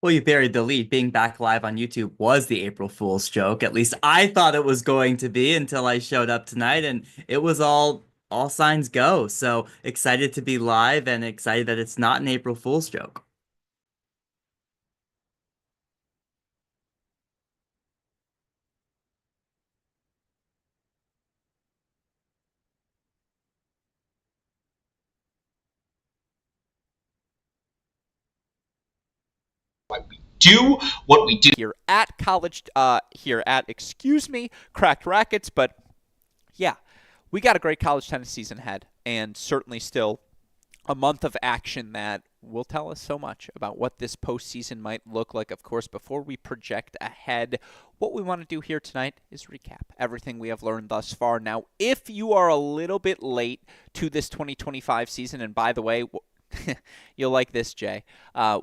Well, you buried the lead. Being back live on YouTube was the April Fool's joke. At least I thought it was going to be until I showed up tonight, and it was all signs go. So excited to be live and excited that it's not an April Fool's joke. Why we do what we do here at college, here at, excuse me, Cracked Rackets. But yeah, we got a great college tennis season ahead, and certainly still a month of action that will tell us so much about what this postseason might look like. Of course, before we project ahead, what we want to do here tonight is recap everything we have learned thus far. Now, if you are a little bit late to this 2025 season, and by the way, you'll like this, Jay.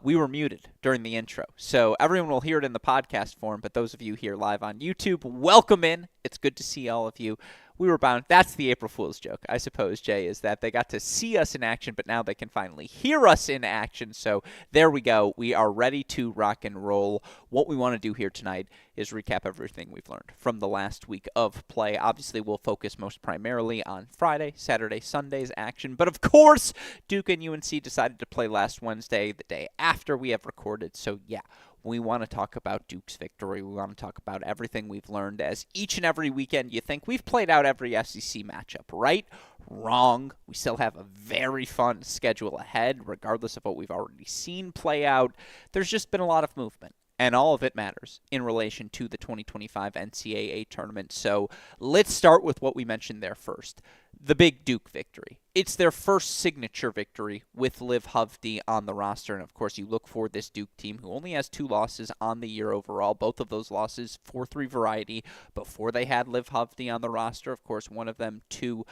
We were muted during the intro, so everyone will hear it in the podcast form, but those of you here live on YouTube, welcome in. It's good to see all of you. We were bound. That's the April Fool's joke, I suppose, Jay, is that they got to see us in action, but now they can finally hear us in action. So there we go. We are ready to rock and roll. What we want to do here tonight is recap everything we've learned from the last week of play. Obviously, we'll focus most primarily on Friday, Saturday, Sunday's action. But of course, Duke and UNC decided to play last Wednesday, the day after we have recorded. So yeah, we want to talk about Duke's victory. We want to talk about everything we've learned, as each and every weekend you think we've played out every SEC matchup, right? Wrong. We still have a very fun schedule ahead, regardless of what we've already seen play out. There's just been a lot of movement, and all of it matters in relation to the 2025 NCAA tournament. So let's start with what we mentioned there first, the big Duke victory. It's their first signature victory with Liv Hovde on the roster. And of course, you look for this Duke team who only has 2 losses on the year overall. Both of those losses 4-3 variety before they had Liv Hovde on the roster. Of course, one of them to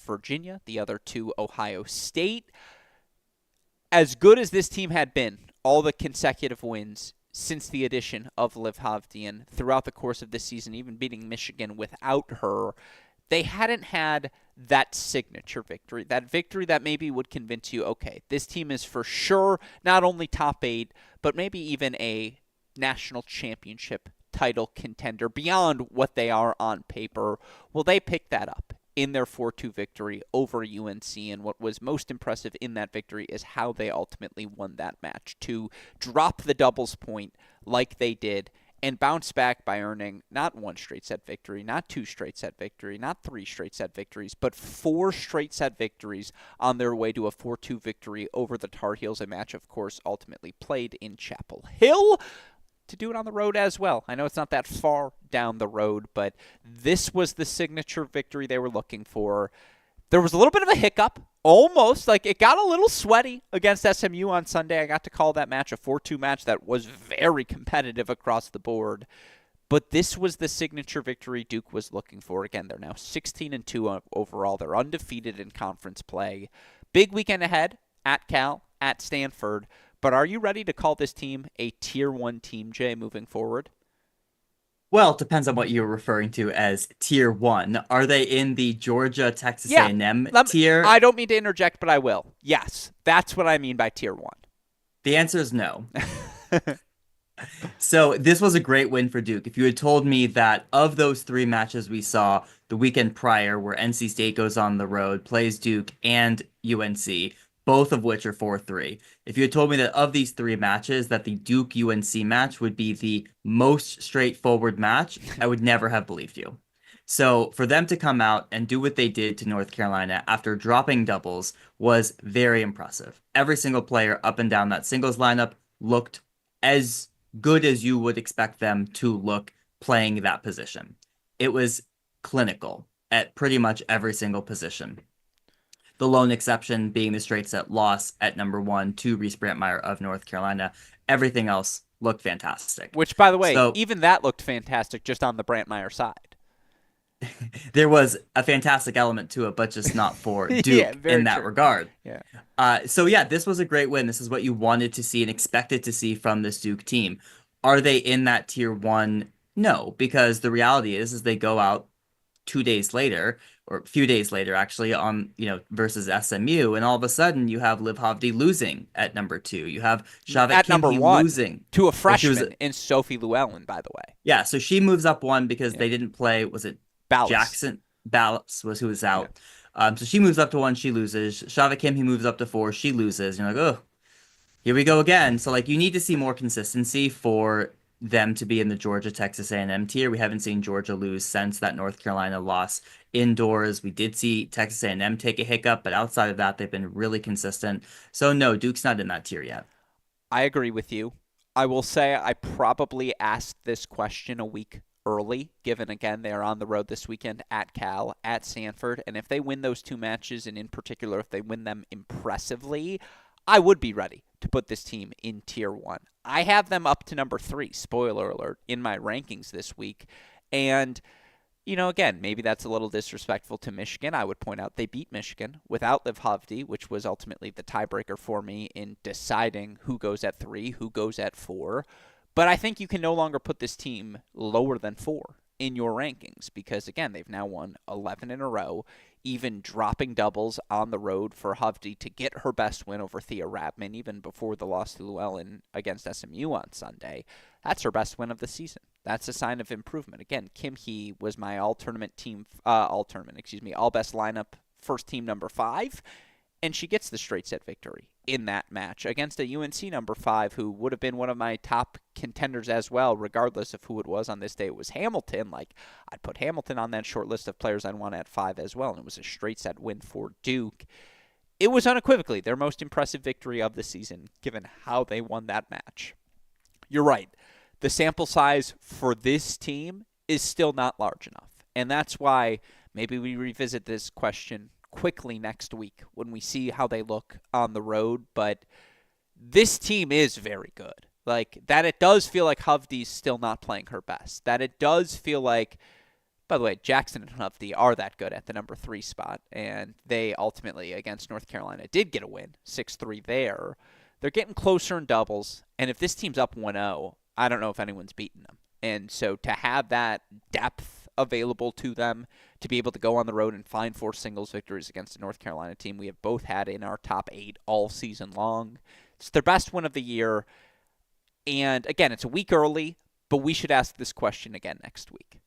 Virginia, the other to Ohio State. As good as this team had been, all the consecutive wins since the addition of Liv Hovde, and throughout the course of this season, even beating Michigan without her, they hadn't had that signature victory, that victory that maybe would convince you, okay, this team is for sure not only top 8, but maybe even a national championship title contender beyond what they are on paper. Well, they picked that up in their 4-2 victory over UNC, and what was most impressive in that victory is how they ultimately won that match, to drop the doubles point like they did and bounce back by earning not 1 straight set victory, not 2 straight set victory, not 3 straight set victories, but 4 straight set victories on their way to a 4-2 victory over the Tar Heels, a match, of course, ultimately played in Chapel Hill. To do it on the road as well. I know it's not that far down the road, but this was the signature victory they were looking for. There was a little bit of a hiccup, almost. Like, it got a little sweaty against SMU on Sunday. I got to call that match a 4-2 match that was very competitive across the board. But this was the signature victory Duke was looking for. Again, they're now 16-2 overall. They're undefeated in conference play. Big weekend ahead at Cal, at Stanford. But are you ready to call this team a Tier 1 team, Jay, moving forward? Well, it depends on what you're referring to as tier 1. Are they in the Georgia Texas Yeah. A&M tier? I don't mean to interject, but I will. Yes, that's what I mean by Tier 1. The answer is no. So this was a great win for Duke. If you had told me that of those 3 matches we saw the weekend prior, where NC State goes on the road, plays Duke and UNC, both of which are 4-3. If you had told me that of these 3 matches, that the Duke UNC match would be the most straightforward match, I would never have believed you. So for them to come out and do what they did to North Carolina after dropping doubles was very impressive. Every single player up and down that singles lineup looked as good as you would expect them to look playing that position. It was clinical at pretty much every single position. The lone exception being the straight set loss at number 1 to Reese Brantmeyer of North Carolina. Everything else looked fantastic. Which, by the way, So even that looked fantastic just on the Brantmeyer side. there was a fantastic element to it, but just not for Yeah, Duke very in that true. regard. Yeah. So yeah, this was a great win. This is what you wanted to see and expected to see from this Duke team. Are they in that tier 1? No, because the reality is they go out 2 days later, or a few days later, actually, on versus SMU, and all of a sudden you have Liv Hovde losing at number 2. You have Shavit At number Kimhi one losing. to a Well, she was freshman in Sophie Llewellyn, by the way. yeah, so she moves up one because Yeah. they didn't play. Was it Ballas. Jackson? Ballas was who was Yeah. out. So she moves up to 1, she loses. Shavit Kimhi moves up to 4, she loses. You're like, oh, here we go again. So like you need to see more consistency for them to be in the Georgia Texas A&M tier. We haven't seen Georgia lose since that North Carolina loss indoors. We did see Texas A&M take a hiccup, but outside of that, they've been really consistent. So no, Duke's not in that tier yet. I agree with you. I will say I probably asked this question a week early, given, again, they are on the road this weekend at Cal, at Stanford, and if they win those 2 matches, and in particular if they win them impressively, I would be ready to put this team in Tier 1. I have them up to number 3, spoiler alert, in my rankings this week, and again, maybe that's a little disrespectful to Michigan. I would point out they beat Michigan without Liv Hovde, which was ultimately the tiebreaker for me in deciding who goes at 3, who goes at 4. But I think you can no longer put this team lower than 4 in your rankings because, again, they've now won 11 in a row, even dropping doubles on the road for Hovde to get her best win over Thea Radman, even before the loss to Llewellyn against SMU on Sunday. That's her best win of the season. That's a sign of improvement. Again, Kim Hee was my all best lineup first team number 5, and she gets the straight set victory in that match against a UNC number 5 who would have been one of my top contenders as well, regardless of who it was on this day. It was Hamilton. Like, I'd put Hamilton on that short list of players I'd want at 5 as well, and it was a straight set win for Duke. It was unequivocally their most impressive victory of the season, given how they won that match. You're right. The sample size for this team is still not large enough. And that's why maybe we revisit this question quickly next week when we see how they look on the road. But this team is very good. Like, that it does feel like Hovde's still not playing her best. That it does feel like, by the way, Jackson and Hovde are that good at the number 3 spot. And they ultimately, against North Carolina, did get a win, 6-3 there. They're getting closer in doubles. And if this team's up 1-0, I don't know if anyone's beaten them. And so to have that depth available to them, to be able to go on the road and find 4 singles victories against the North Carolina team we have both had in our top 8 all season long. It's their best win of the year. And again, it's a week early, but we should ask this question again next week.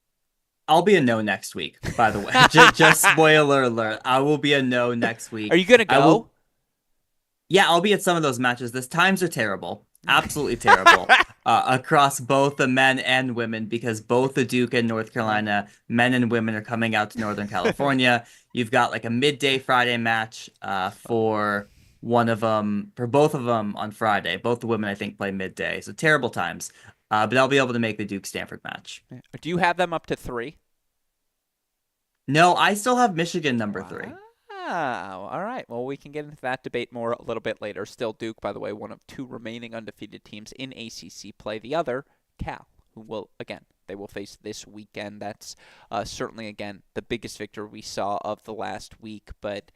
I'll be a no next week, by the way. just spoiler alert. I will be a no next week. Are you going to go? Yeah, I'll be at some of those matches. The times are terrible. Absolutely terrible across both the men and women because both the Duke and North Carolina men and women are coming out to Northern California. You've got like a midday Friday match for both of them on Friday. Both the women, I think, play midday. So terrible times. But I'll be able to make the Duke-Stanford match. Do you have them up to 3? No, I still have Michigan number 3. Wow. All right. Well, we can get into that debate more a little bit later. Still Duke, by the way, one of 2 remaining undefeated teams in ACC play. The other, Cal, who will, again, they will face this weekend. That's certainly, again, the biggest victory we saw of the last week. But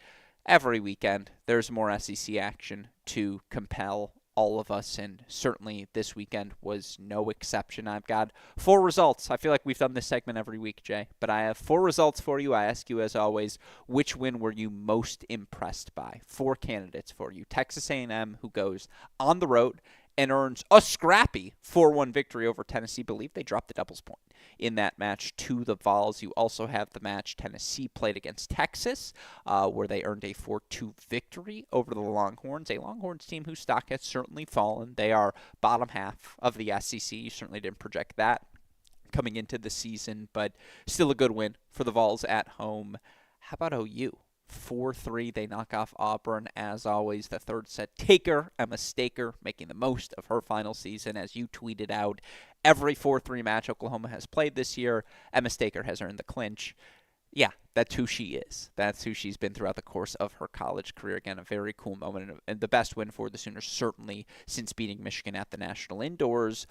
every weekend, there's more SEC action to compel all of us, and certainly this weekend was no exception. I've got 4 results. I feel like we've done this segment every week, Jay, but I have 4 results for you. I ask you, as always, which win were you most impressed by? 4 candidates for you. Texas A&M, who goes on the road and earns a scrappy 4-1 victory over Tennessee. Believe they dropped the doubles point in that match to the Vols. You also have the match Tennessee played against Texas, where they earned a 4-2 victory over the Longhorns, a Longhorns team whose stock has certainly fallen. They are bottom half of the SEC. You certainly didn't project that coming into the season, but still a good win for the Vols at home. How about OU? 4-3, they knock off Auburn. As always, the third set taker, Emma Staker, making the most of her final season. As you tweeted out, every 4-3 match Oklahoma has played this year, Emma Staker has earned the clinch. Yeah, that's who she is. That's who she's been throughout the course of her college career. Again, a very cool moment, and the best win for the Sooners, certainly since beating Michigan at the National Indoors.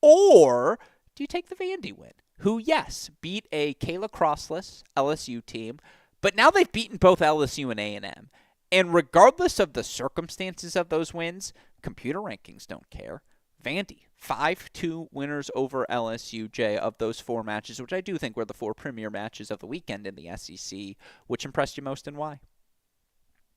Or do you take the Vandy win, who, yes, beat a Kayla Crossless LSU team, but now they've beaten both LSU and A&M. And regardless of the circumstances of those wins, computer rankings don't care. Vandy, 5-2 winners over LSU, Jay, of those 4 matches, which I do think were the 4 premier matches of the weekend in the SEC. Which impressed you most and why?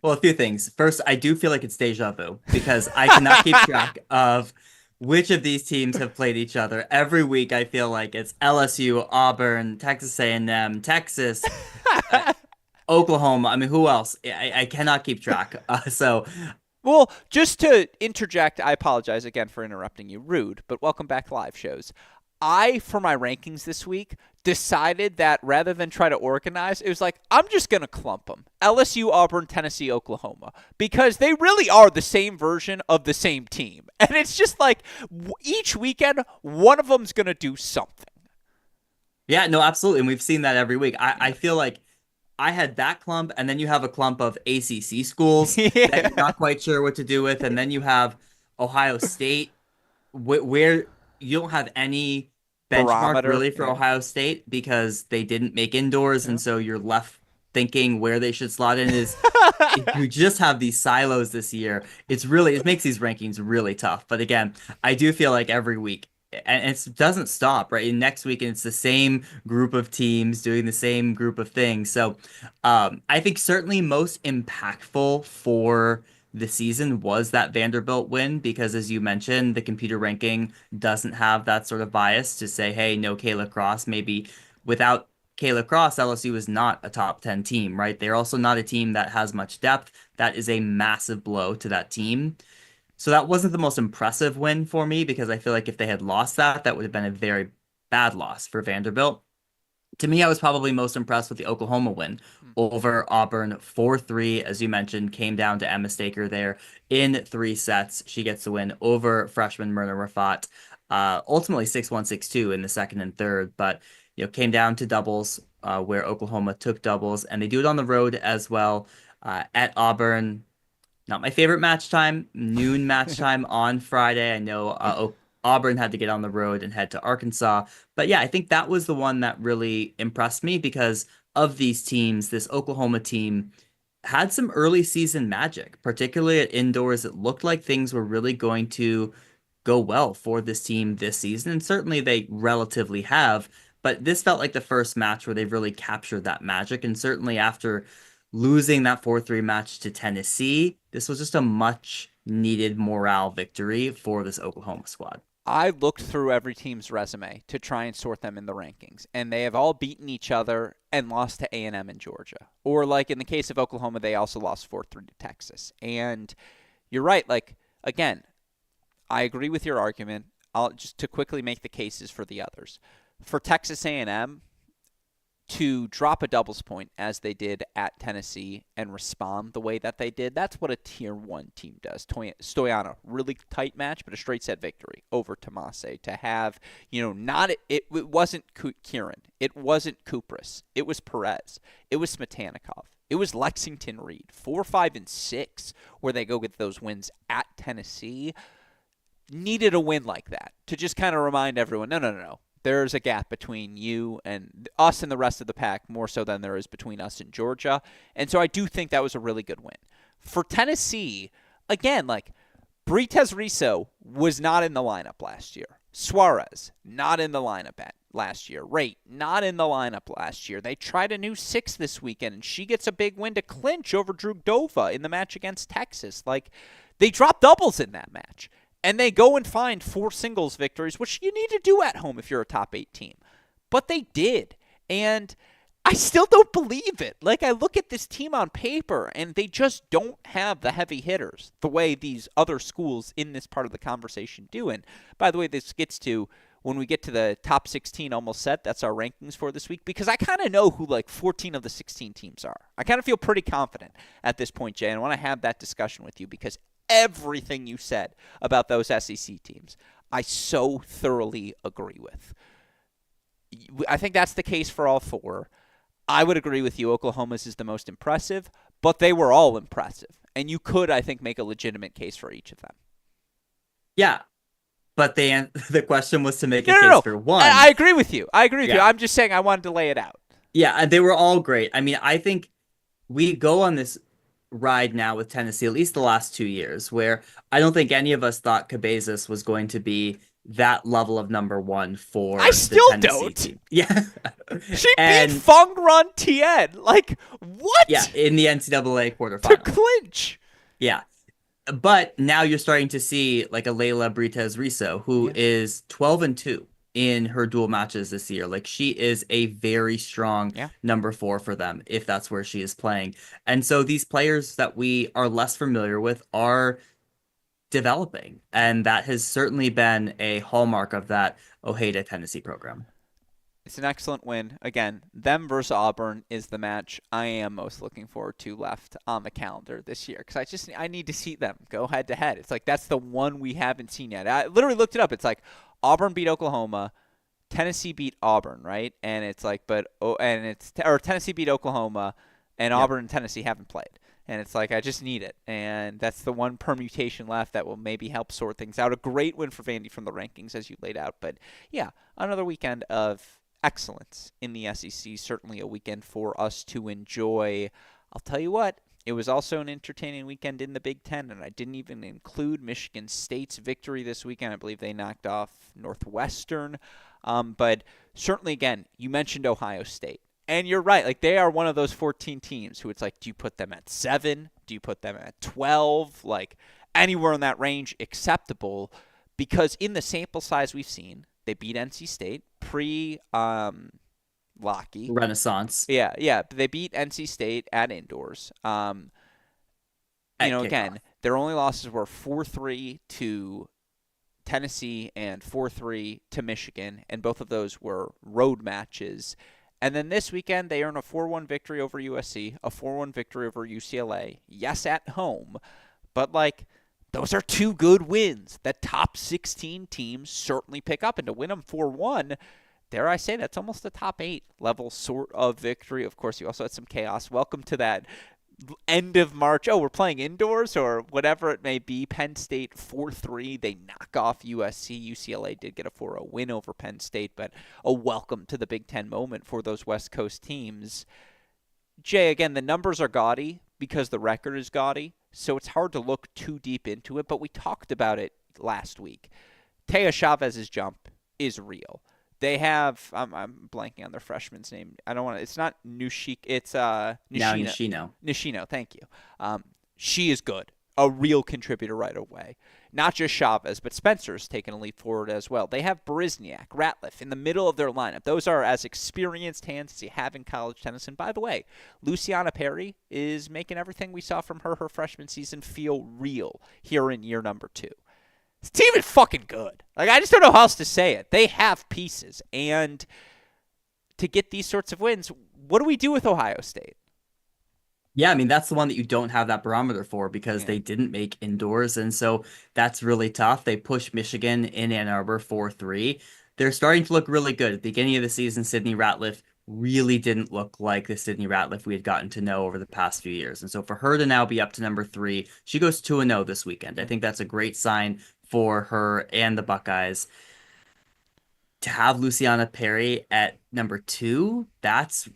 Well, a few things. First, I do feel like it's deja vu because I cannot keep track of which of these teams have played each other. Every week, I feel like it's LSU, Auburn, Texas A&M, Texas, uh, Oklahoma. I mean, who else? I cannot keep track. So Well, just to interject, I apologize again for interrupting you. Rude, but welcome back, live shows. For my rankings this week, decided that rather than try to organize, it was like, I'm just going to clump them. LSU, Auburn, Tennessee, Oklahoma. Because they really are the same version of the same team. And it's just like, each weekend, one of them's going to do something. yeah, no, absolutely. And we've seen that every week. I Yeah. feel like I had that clump, and then you have a clump of ACC schools that Yeah. you're not quite sure what to do with, and then you have Ohio State, where you don't have any benchmark Barometer. really for Yeah. Ohio State because they didn't make indoors, Yeah. and so you're left thinking where they should slot in is you just have these silos this year. It makes these rankings really tough. But again, I do feel like every week, and it doesn't stop, right? And next week, and it's the same group of teams doing the same group of things. So, I think certainly most impactful for the season was that Vanderbilt win because, as you mentioned, the computer ranking doesn't have that sort of bias to say, hey, no Kayla Cross. Maybe without Kayla Cross, LSU is not a top 10 team, right? They're also not a team that has much depth. That is a massive blow to that team. So that wasn't the most impressive win for me because I feel like if they had lost that, that would have been a very bad loss for Vanderbilt. To me, I was probably most impressed with the Oklahoma win over Auburn 4-3, as you mentioned, came down to Emma Staker there in 3 sets. She gets the win over freshman Myrna Rafat. Ultimately 6-1, 6-2 in the second and third, but came down to doubles where Oklahoma took doubles, and they do it on the road as well at Auburn. Not my favorite match time, noon match time on Friday. I know Auburn had to get on the road and head to Arkansas. But yeah, I think that was the one that really impressed me because of these teams, this Oklahoma team had some early season magic, particularly at indoors. It looked like things were really going to go well for this team this season, and certainly they relatively have. But this felt like the first match where they've really captured that magic, and certainly after losing that 4-3 match to Tennessee, this was just a much needed morale victory for this Oklahoma squad. I looked through every team's resume to try and sort them in the rankings, and they have all beaten each other and lost to A&M and Georgia. Or like in the case of Oklahoma, they also lost 4-3 to Texas. And you're right, like again, I agree with your argument. I'll just to quickly make the cases for the others. For Texas A&M, to drop a doubles point as they did at Tennessee and respond the way that they did, that's what a tier 1 team does. Stoyana, really tight match, but a straight set victory over Tomase. To have, not it wasn't Kieran, it wasn't Kupris, it was Perez, it was Smetana, it was Lexington Reed. 4, 5, and 6, where they go get those wins at Tennessee. Needed a win like that to just kind of remind everyone, no. There's a gap between you and us and the rest of the pack, more so than there is between us and Georgia. And so I do think that was a really good win. For Tennessee, again, like Britez Riso was not in the lineup last year. Suarez, not in the lineup last year. Rate, not in the lineup last year. They tried a new 6 this weekend, and she gets a big win to clinch over Drugdova in the match against Texas. Like, they dropped doubles in that match. And they go and find 4 singles victories, which you need to do at home if you're a top 8 team. But they did. And I still don't believe it. Like, I look at this team on paper, and they just don't have the heavy hitters the way these other schools in this part of the conversation do. And by the way, this gets to when we get to the top 16 almost set. That's our rankings for this week, because I kind of know who like 14 of the 16 teams are. I kind of feel pretty confident at this point, Jay, and I want to have that discussion with you because everything you said about those SEC teams, I so thoroughly agree with. I think that's the case for all 4. I would agree with you. Oklahoma's is the most impressive, but they were all impressive. And you could, I think, make a legitimate case for each of them. Yeah, but the question was to make a No. case for one. I agree with you. Yeah. I'm just saying I wanted to lay it out. Yeah, they were all great. I mean, I think we go on this ride now with Tennessee, at least the last 2 years, where I don't think any of us thought Cabezas was going to be that level of number one I for the still Tennessee don't. team. Yeah. She beat And Feng Ran Tien. Like, yeah, what? in the NCAA To quarterfinal. clinch. Yeah. But now you're starting to see like a Leila Brites Riso, who Yeah. is 12-2 in her dual matches this year. Like she is a very strong Yeah. number four for them if that's where she is playing. And so these players that we are less familiar with are developing. And that has certainly been a hallmark of that Ojeda Tennessee program. It's an excellent win. Again, them versus Auburn is the match I am most looking forward to left on the calendar this year because I need to see them go head to head. It's like that's the one we haven't seen yet. I literally looked it up. It's like Auburn beat Oklahoma, Tennessee beat Auburn, right? And it's like, or Tennessee beat Oklahoma, and Yep. Auburn and Tennessee haven't played. And it's like, I just need it. And that's the one permutation left that will maybe help sort things out. A great win for Vandy from the rankings, as you laid out. But yeah, another weekend of excellence in the SEC. Certainly a weekend for us to enjoy. I'll tell you what, it was also an entertaining weekend in the Big Ten, and I didn't even include Michigan State's victory this weekend. I believe they knocked off Northwestern. But certainly, again, you mentioned Ohio State. And you're right. Like, they are one of those 14 teams who it's like, do you put them at 7? Do you put them at 12? Like, anywhere in that range acceptable because in the sample size we've seen, they beat NC State Locky. Renaissance Yeah. They beat NC State at indoors. at Again, kickoff. their only losses were 4-3 to Tennessee and 4-3 to Michigan, and both of those were road matches. And then this weekend, they earn a 4-1 victory over USC, a 4-1 victory over UCLA. Yes, at home, but like those are two good wins that top 16 teams certainly pick up. And to win them 4-1, dare I say, that's almost a top 8 level sort of victory. Of course, you also had some chaos. Welcome to that end of March. Oh, we're playing indoors or whatever it may be. Penn State 4-3. They knock off USC. UCLA did get a 4-0 win over Penn State, but a welcome to the Big Ten moment for those West Coast teams. Jay, again, the numbers are gaudy because the record is gaudy, so it's hard to look too deep into it, but we talked about it last week. Taya Chavez's jump is real. They have I'm blanking on their freshman's name. I don't want to. It's not Nushik. It's Now Nishina. Nishino. Nishino. Thank you. She is good. A real contributor right away. Not just Chavez, but Spencer's taken a leap forward as well. They have Baryzniak, Ratliff in the middle of their lineup. Those are as experienced hands as you have in college tennis. And by the way, Luciana Perry is making everything we saw from her freshman season feel real here in year number 2. This team is fucking good. Like, I just don't know how else to say it. They have pieces. And to get these sorts of wins, what do we do with Ohio State? Yeah, I mean, that's the one that you don't have that barometer for because Yeah. they didn't make indoors. And so that's really tough. They pushed Michigan in Ann Arbor 4-3. They're starting to look really good. At the beginning of the season, Sydney Ratliff really didn't look like the Sydney Ratliff we had gotten to know over the past few years. And so for her to now be up to number 3, she goes 2-0 this weekend. I think that's a great sign for her and the Buckeyes. To have Luciana Perry at number 2, that's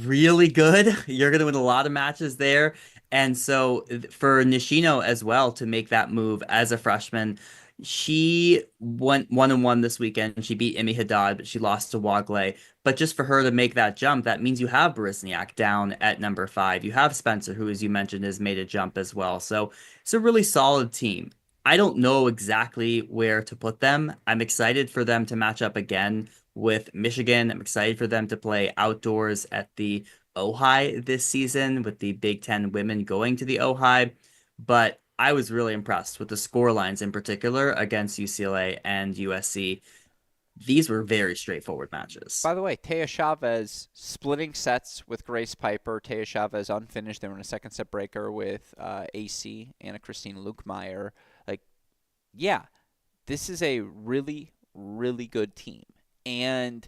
really good. You're going to win a lot of matches there. And so for Nishino as well to make that move as a freshman, she went 1-1 this weekend. She beat Emi Haddad, but she lost to Wagley. But just for her to make that jump, that means you have Baryzniak down at number 5. You have Spencer, who, as you mentioned, has made a jump as well. So it's a really solid team. I don't know exactly where to put them. I'm excited for them to match up again with Michigan. I'm excited for them to play outdoors at the Ojai this season with the Big Ten women going to the Ojai. But I was really impressed with the score lines in particular against UCLA and USC. These were very straightforward matches. By the way, Taya Chavez splitting sets with Grace Piper. Taya Chavez unfinished. They were in a second set breaker with AC, Anna Christine Lukemire. Like, yeah, this is a really, really good team. And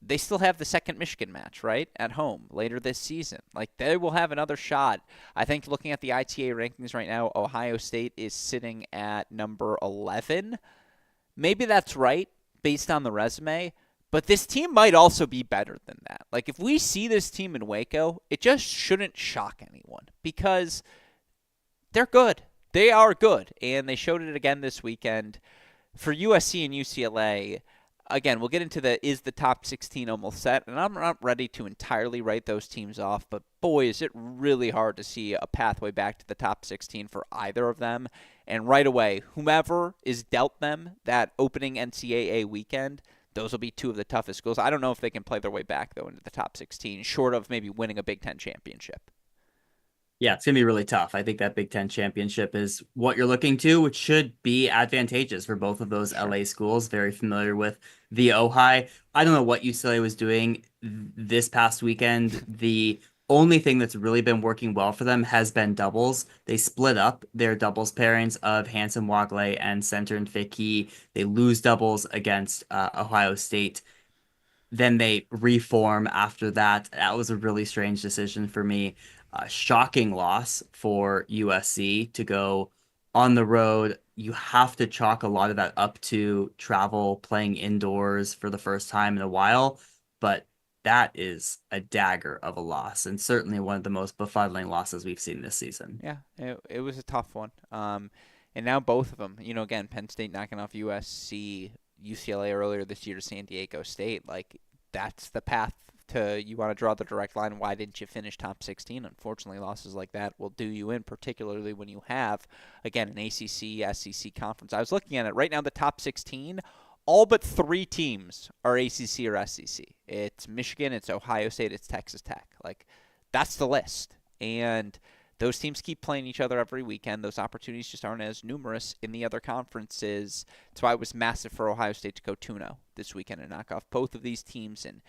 they still have the second Michigan match, right, at home later this season. Like, they will have another shot. I think looking at the ITA rankings right now, Ohio State is sitting at number 11. Maybe that's right based on the resume, but this team might also be better than that. Like, if we see this team in Waco, it just shouldn't shock anyone because they're good. They are good, and they showed it again this weekend. For USC and UCLA, again, we'll get into is the top 16 almost set, and I'm not ready to entirely write those teams off, but boy, is it really hard to see a pathway back to the top 16 for either of them. And right away, whomever is dealt them that opening NCAA weekend, those will be two of the toughest schools. I don't know if they can play their way back, though, into the top 16, short of maybe winning a Big Ten championship. Yeah, it's going to be really tough. I think that Big Ten championship is what you're looking to, which should be advantageous for both of those Sure. LA schools. Very familiar with the Ojai. I don't know what UCLA was doing this past weekend. The only thing that's really been working well for them has been doubles. They split up their doubles pairings of Hanson Wagley and Center and Fiki. They lose doubles against Ohio State. Then they reform after that. That was a really strange decision for me. Shocking loss for USC to go on the road. You have to chalk a lot of that up to travel, playing indoors for the first time in a while, but that is a dagger of a loss, and certainly one of the most befuddling losses we've seen this season. Yeah, it was a tough one. And now both of them, again, Penn State knocking off USC, UCLA earlier this year to San Diego State. Like, that's the path to you want to draw the direct line. Why didn't you finish top 16? Unfortunately, losses like that will do you in, particularly when you have, again, an ACC, SEC conference. I was looking at it right now, the top 16, all but three teams are ACC or SEC. It's Michigan, it's Ohio State, it's Texas Tech. Like, that's the list. And those teams keep playing each other every weekend. Those opportunities just aren't as numerous in the other conferences. That's why it was massive for Ohio State to go 2-0 this weekend and knock off both of these teams and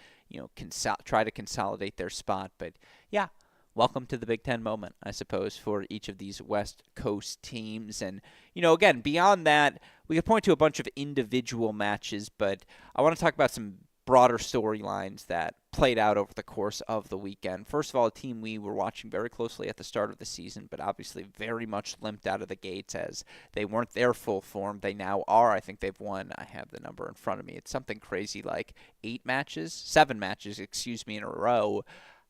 try to consolidate their spot. But yeah, welcome to the Big Ten moment, I suppose, for each of these West Coast teams. And again, beyond that, we could point to a bunch of individual matches, but I want to talk about some broader storylines that played out over the course of the weekend. First of all, a team we were watching very closely at the start of the season, but obviously very much limped out of the gates as they weren't their full form. They now are. I think they've won, I have the number in front of me. It's something crazy like 7 matches, in a row.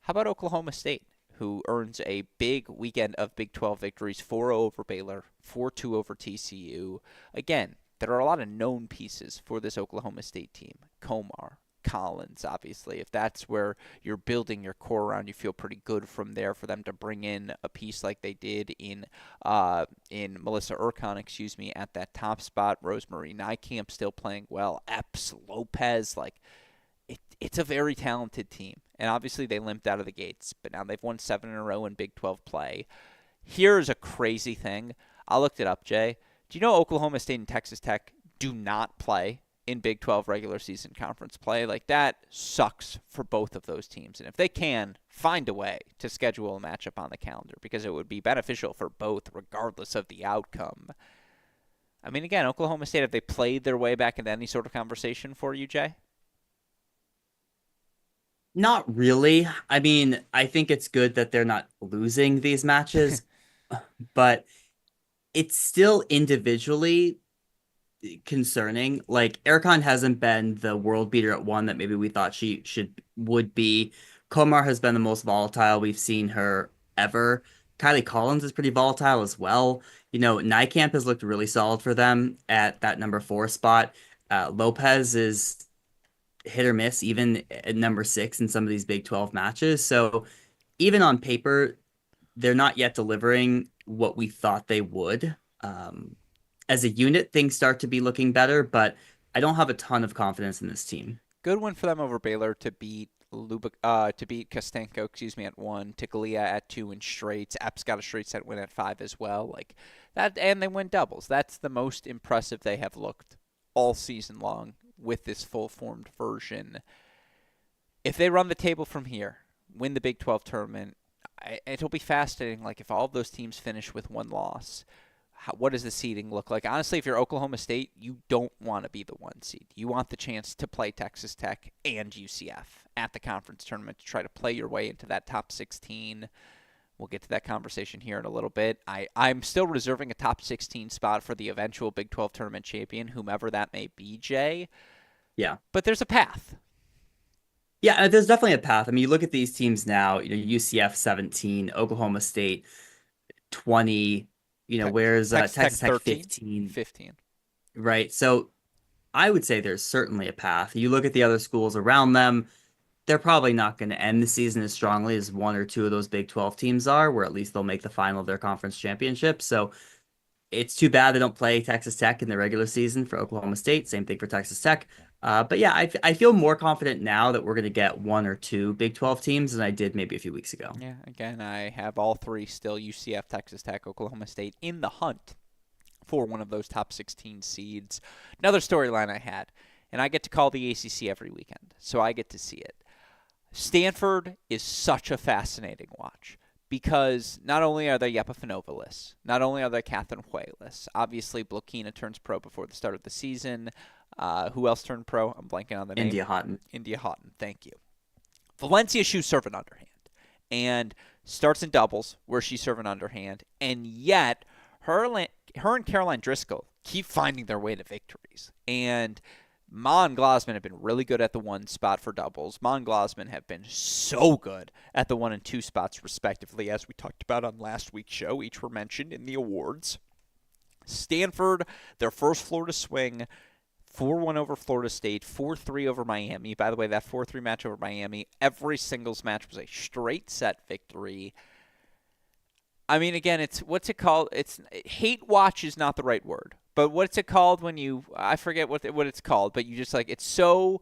How about Oklahoma State, who earns a big weekend of Big 12 victories, 4-0 over Baylor, 4-2 over TCU. Again, there are a lot of known pieces for this Oklahoma State team. Komar, Collins, obviously. If that's where you're building your core around, you feel pretty good from there for them to bring in a piece like they did in Melissa Urquhart, at that top spot. Rosemary Nykamp still playing well. Epps, Lopez, it's a very talented team. And obviously they limped out of the gates, but now they've won 7 in a row in Big 12 play. Here's a crazy thing. I looked it up, Jay. Do you know Oklahoma State and Texas Tech do not play in Big 12 regular season conference play? Like, that sucks for both of those teams. And if they can, find a way to schedule a matchup on the calendar because it would be beneficial for both regardless of the outcome. I mean, again, Oklahoma State, have they played their way back into any sort of conversation for you, Jay? Not really. I mean, I think it's good that they're not losing these matches, but it's still individually concerning. Like, Ericon hasn't been the world beater at one that maybe we thought she would be. Komar has been the most volatile we've seen her ever. Kylie Collins is pretty volatile as well. Nykamp has looked really solid for them at that number 4 spot. Lopez is hit or miss, even at number 6 in some of these Big 12 matches. So even on paper, they're not yet delivering what we thought they would. As a unit, things start to be looking better, but I don't have a ton of confidence in this team. Good win for them over Baylor to beat to beat Kostenko, at 1, Tiglia at 2 in straights. Epps got a straight set win at 5 as well. Like that, and they win doubles. That's the most impressive they have looked all season long with this full formed version. If they run the table from here, win the Big 12 tournament, it'll be fascinating. Like, if all of those teams finish with one loss, what does the seeding look like? Honestly, if you're Oklahoma State, you don't want to be the 1 seed. You want the chance to play Texas Tech and UCF at the conference tournament to try to play your way into that top 16. We'll get to that conversation here in a little bit. I'm still reserving a top 16 spot for the eventual Big 12 tournament champion, whomever that may be, Jay. Yeah. But there's a path. Yeah, there's definitely a path. I mean, you look at these teams now, UCF 17, Oklahoma State 20, where's Texas Tech Texas Tech 13? 15? 15. right? So I would say there's certainly a path. You look at the other schools around them, they're probably not going to end the season as strongly as one or two of those Big 12 teams are, where at least they'll make the final of their conference championship. So it's too bad they don't play Texas Tech in the regular season for Oklahoma State. Same thing for Texas Tech. But yeah, I feel more confident now that we're going to get one or two Big 12 teams than I did maybe a few weeks ago. Yeah, again, I have all three still: UCF, Texas Tech, Oklahoma State in the hunt for one of those top 16 seeds. Another storyline I had, and I get to call the ACC every weekend, so I get to see it. Stanford is such a fascinating watch because not only are they Yepa Fanovalis, not only are they Catherine Huelis, obviously Blokina turns pro before the start of the season. Who else turned pro? I'm blanking on the name. India Houghton. India Houghton, thank you. Valencia Shu's serving underhand and starts in doubles where she's serving underhand, and yet her and Caroline Driscoll keep finding their way to victories. And Ma and Glasman have been really good at the one spot for doubles. Ma and Glasman have been so good at the 1 and 2 spots, respectively, as we talked about on last week's show. Each were mentioned in the awards. Stanford, their first Florida swing, 4-1 over Florida State, 4-3 over Miami. By the way, that 4-3 match over Miami, every singles match was a straight set victory. I mean, again, it's what's it called? It's hate watch is not the right word, but what's it called when you I forget what it's called, but you just like it's so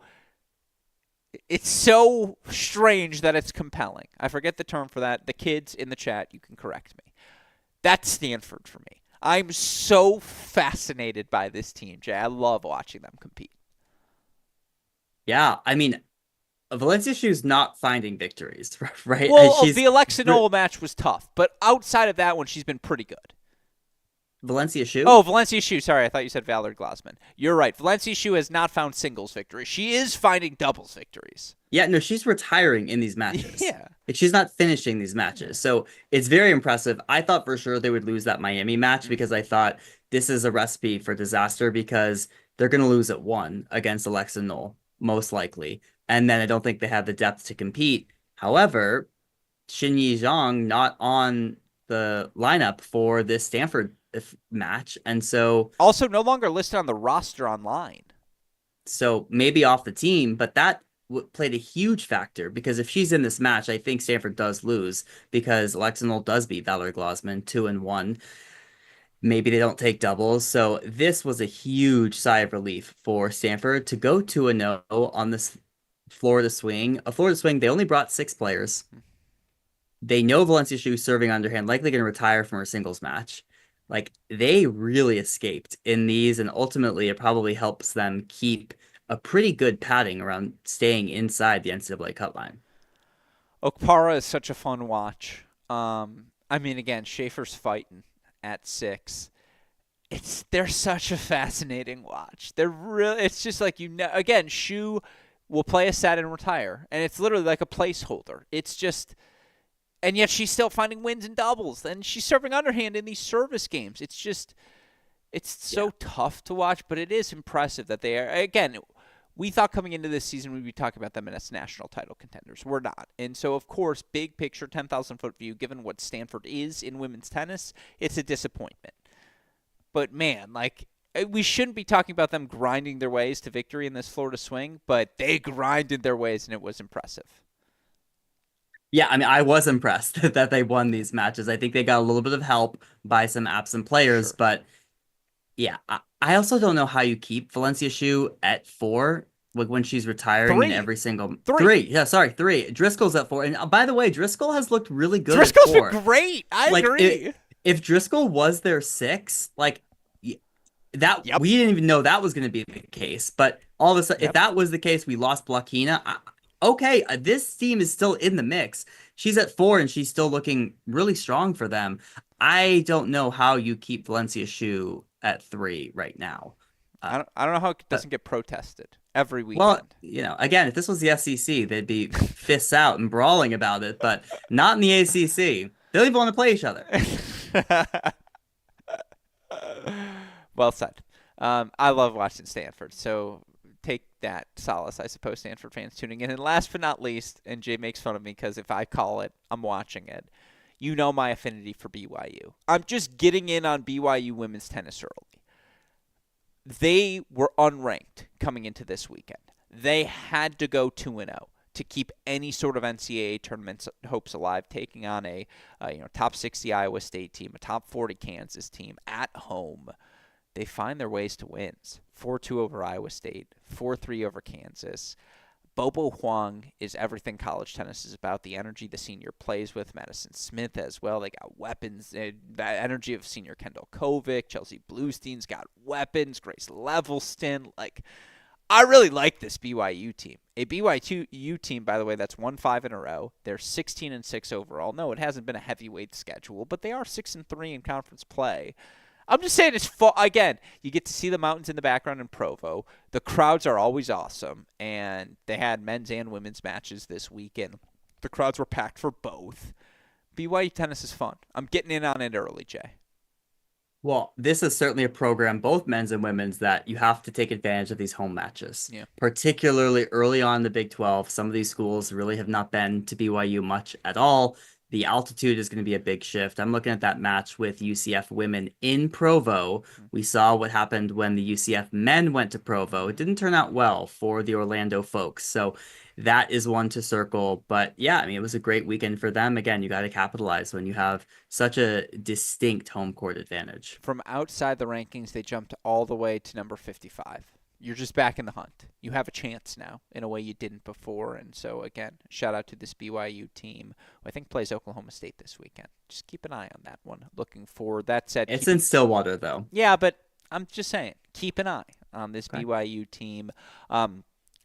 strange that it's compelling. I forget the term for that. The kids in the chat, you can correct me. That's Stanford for me. I'm so fascinated by this team, Jay. I love watching them compete. Yeah, I mean, Valencia Shu's not finding victories, right? Well, the Alexa Noel match was tough, but outside of that one, she's been pretty good. Valencia Shu? Oh, Valencia Shu. Sorry, I thought you said Valerie Glasman. You're right. Valencia Shu has not found singles victories. She is finding doubles victories. Yeah, no, she's retiring in these matches. Yeah. Like, she's not finishing these matches. So it's very impressive. I thought for sure they would lose that Miami match because I thought this is a recipe for disaster because they're going to lose at one against Alexa Knoll, most likely. And then I don't think they have the depth to compete. However, Xinyi Zhang not on the lineup for this Stanford match. And so also no longer listed on the roster online. So maybe off the team, but that played a huge factor because if she's in this match, I think Stanford does lose because Alexa Knoll does beat Valerie Glasman 2-1. Maybe they don't take doubles. So this was a huge sigh of relief for Stanford to go 2-0 on this Florida swing. A Florida swing, they only brought 6 players. They know Valencia Shu serving underhand, likely going to retire from her singles match. Like, they really escaped in these, and ultimately it probably helps them keep a pretty good padding around staying inside the NCAA cut line. Okpara is such a fun watch. I mean, again, Schaefer's fighting at 6. They're such a fascinating watch. It's just like, again, Shu will play a set and retire, and it's literally like a placeholder. It's just, and yet she's still finding wins and doubles, and she's serving underhand in these service games. It's so tough to watch, but it is impressive that they are. Again, we thought coming into this season we'd be talking about them as national title contenders. We're not. And so, of course, big picture, 10,000-foot view, given what Stanford is in women's tennis, it's a disappointment. But, man, like, we shouldn't be talking about them grinding their ways to victory in this Florida swing, but they grinded their ways, and it was impressive. Yeah, I mean, I was impressed that they won these matches. I think they got a little bit of help by some absent players, Sure. but yeah, I also don't know how you keep Valencia Shu at 4, like when she's retiring in every single 3. Yeah, sorry, 3. Driscoll's at 4, and by the way, Driscoll has looked really good. Driscoll's at 4. been great. I agree. If Driscoll was their 6, like that, we didn't even know that was going to be the case. But all of a sudden, if that was the case, we lost Blokina. Okay, this team is still in the mix. She's at 4, and she's still looking really strong for them. I don't know how you keep Valencia Shu at 3 right now. I don't know how it doesn't get protested every weekend. Well, again, if this was the SEC, they'd be fists out and brawling about it, but not in the ACC. They don't even want to play each other. Well said. I love watching Stanford, so take that solace, I suppose, Stanford fans tuning in. And last but not least, and Jay makes fun of me because if I call it, I'm watching it. You know my affinity for BYU. I'm just getting in on BYU women's tennis early. they were unranked coming into this weekend. They had to go 2-0 to keep any sort of NCAA tournament hopes alive, taking on a top 60 Iowa State team, a top 40 Kansas team at home. They find their ways to wins. 4-2 over Iowa State, 4-3 over Kansas. Bobo Huang is everything college tennis is about. The energy the senior plays with, Madison Smith as well. They got weapons. That energy of senior Kendall Kovic, Chelsea Bluestein's got weapons. Grace Levelston. I really like this BYU team. A BYU team, by the way, that's won 5 in a row. They're 16-6 overall. No, it hasn't been a heavyweight schedule, but they are 6-3 in conference play. I'm just saying it's fun. Again, you get to see the mountains in the background in Provo. The crowds are always awesome, and they had men's and women's matches this weekend. The crowds were packed for both. BYU tennis is fun. I'm getting in on it early, Jay. Well, this is certainly a program, both men's and women's, that you have to take advantage of these home matches. Yeah. Particularly early on in the Big 12. Some of these schools really have not been to BYU much at all. The altitude is going to be a big shift. I'm looking at that match with UCF women in Provo. We saw what happened when the UCF men went to Provo. It didn't turn out well for the Orlando folks. So that is one to circle. But yeah, I mean, it was a great weekend for them. Again, you got to capitalize when you have such a distinct home court advantage. From outside the rankings, they jumped all the way to number 55. You're just back in the hunt. You have a chance now in a way you didn't before. And so, again, shout out to this BYU team, who I think plays Oklahoma State this weekend. Just keep an eye on that one. Looking forward. That said, it's in Stillwater, though. Yeah, but I'm just saying, keep an eye on this Okay. BYU team.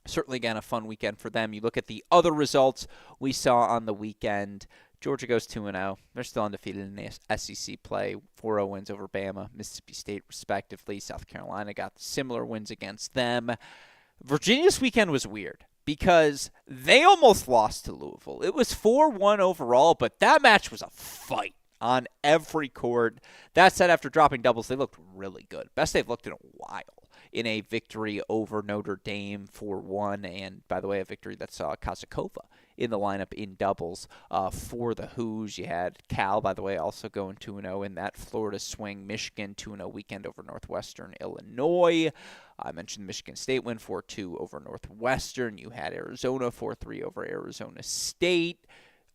Certainly, again, a fun weekend for them. You look at the other results we saw on the weekend. Georgia goes 2-0. They're still undefeated in the SEC play. 4-0 wins over Bama, Mississippi State, respectively. South Carolina got similar wins against them. Virginia's weekend was weird because they almost lost to Louisville. It was 4-1 overall, but that match was a fight on every court. That said, after dropping doubles, they looked really good. Best they've looked in a while in a victory over Notre Dame 4-1. And, by the way, a victory that saw Kazakova in the lineup in doubles for the Hoos. You had Cal, by the way, also going 2-0 in that Florida swing. Michigan 2-0 weekend over Northwestern Illinois. I mentioned Michigan State win 4-2 over Northwestern. You had Arizona 4-3 over Arizona State.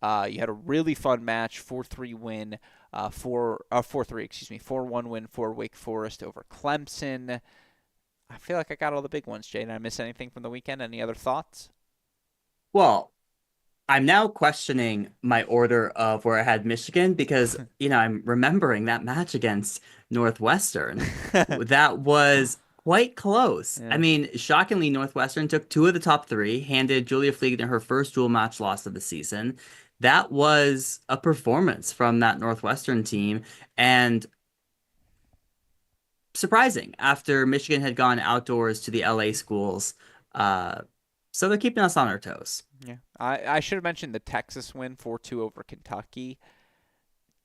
You had a really fun match, 4-3 win, 4-1 win for Wake Forest over Clemson. I feel like I got all the big ones, Jay. Did I miss anything from the weekend? Any other thoughts? Well, I'm now questioning my order of where I had Michigan because, I'm remembering that match against Northwestern. That was quite close. Yeah. I mean, shockingly, Northwestern took 2 of the top 3, handed Julia Fliegner her first dual match loss of the season. That was a performance from that Northwestern team, and surprising after Michigan had gone outdoors to the LA schools. So they're keeping us on our toes. Yeah, I should have mentioned the Texas win 4-2 over Kentucky.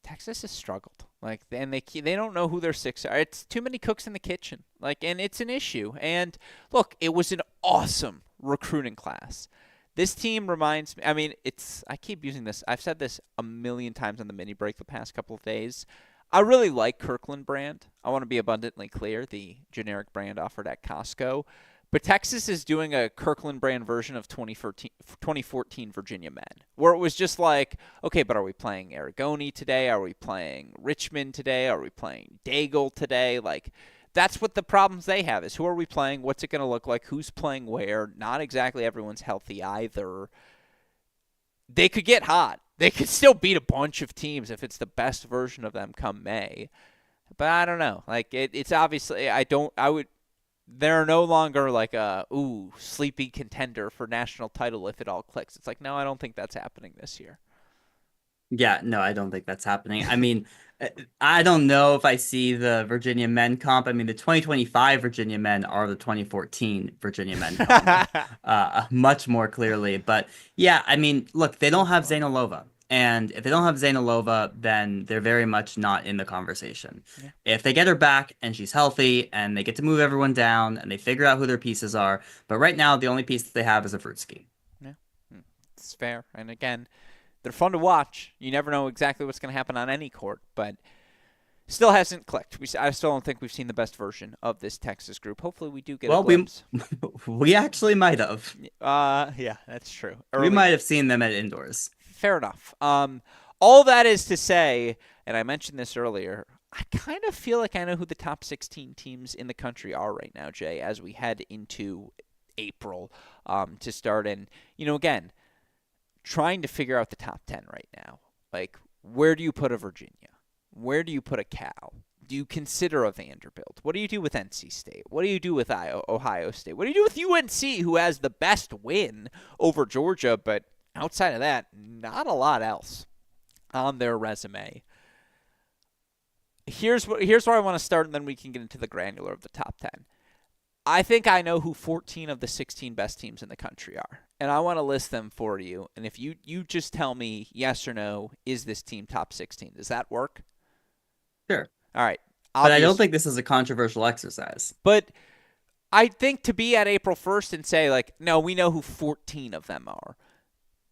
Texas has struggled, and they don't know who their 6 are. It's too many cooks in the kitchen, and it's an issue. And look, it was an awesome recruiting class. This team reminds me. I mean, I keep using this. I've said this a million times on the mini break the past couple of days. I really like Kirkland brand. I want to be abundantly clear, the generic brand offered at Costco. But Texas is doing a Kirkland brand version of 2014 Virginia men, where it was just like, okay, but are we playing Aragoni today? Are we playing Richmond today? Are we playing Daigle today? That's what the problems they have is who are we playing? What's it going to look like? Who's playing where? Not exactly everyone's healthy either. They could get hot. They could still beat a bunch of teams if it's the best version of them come May. But I don't know. It's obviously they're no longer sleepy contender for national title if it all clicks. It's no, I don't think that's happening this year. Yeah, no, I don't think that's happening. I mean, I don't know if I see the Virginia men comp. I mean, the 2025 Virginia men are the 2014 Virginia men comp, much more clearly. But yeah, I mean, look, they don't have Zainalova. And if they don't have Zainalova, then they're very much not in the conversation. Yeah. If they get her back and she's healthy and they get to move everyone down and they figure out who their pieces are. But right now, the only piece that they have is a fruit ski. Yeah, it's fair. And again, they're fun to watch. You never know exactly what's going to happen on any court. But Still hasn't clicked. I still don't think we've seen the best version of this Texas group. Hopefully we do get a Well, we glimpse. we actually might have. Yeah, that's true. We Early. might have seen them at indoors. Fair enough. All that is to say, and I mentioned this earlier, I kind of feel like I know who the top 16 teams in the country are right now, Jay, as we head into April to start. And, again, trying to figure out the top 10 right now. Like, where do you put a Virginia? Where do you put a Cal? Do you consider a Vanderbilt? What do you do with NC State? What do you do with Ohio State? What do you do with UNC, who has the best win over Georgia, but outside of that, not a lot else on their resume? Here's where I want to start, and then we can get into the granular of the top 10. I think I know who 14 of the 16 best teams in the country are, and I want to list them for you. And if you just tell me yes or no, is this team top 16? Does that work? Sure. All right. But I don't think this is a controversial exercise. But I think to be at April 1st and say, like, no, we know who 14 of them are,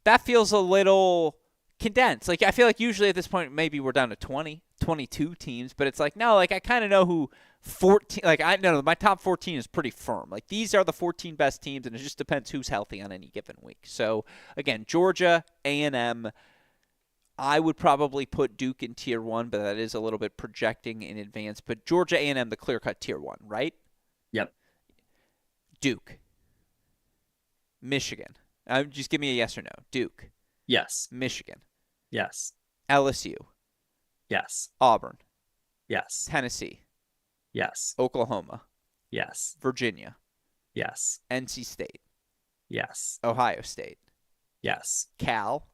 that feels a little condensed. Like, I feel like usually at this point, maybe we're down to 20, 22 teams, but it's like, no, like, I kind of know who 14, like, I know my top 14 is pretty firm. Like, these are the 14 best teams, and it just depends who's healthy on any given week. So, again, Georgia, A&M, I would probably put Duke in Tier 1, but that is a little bit projecting in advance. But Georgia, A&M, the clear-cut Tier 1, right? Yep. Duke. Michigan. Just give me a yes or no. Duke. Yes. Michigan. Yes. LSU. Yes. Auburn. Yes. Tennessee. Yes. Oklahoma. Yes. Virginia. Yes. NC State. Yes. Ohio State. Yes. Cal.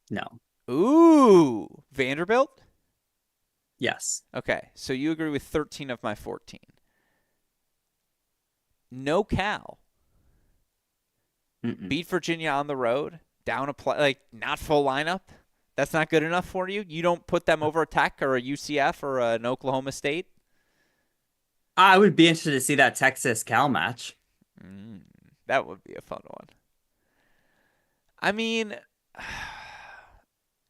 No. Ooh. Vanderbilt? Yes. Okay, so you agree with 13 of my 14. No Cal. Mm-mm. Beat Virginia on the road. Down a play, like, not full lineup. That's not good enough for you? You don't put them over a Tech or a UCF or an Oklahoma State? I would be interested to see that Texas-Cal match. That would be a fun one. I mean,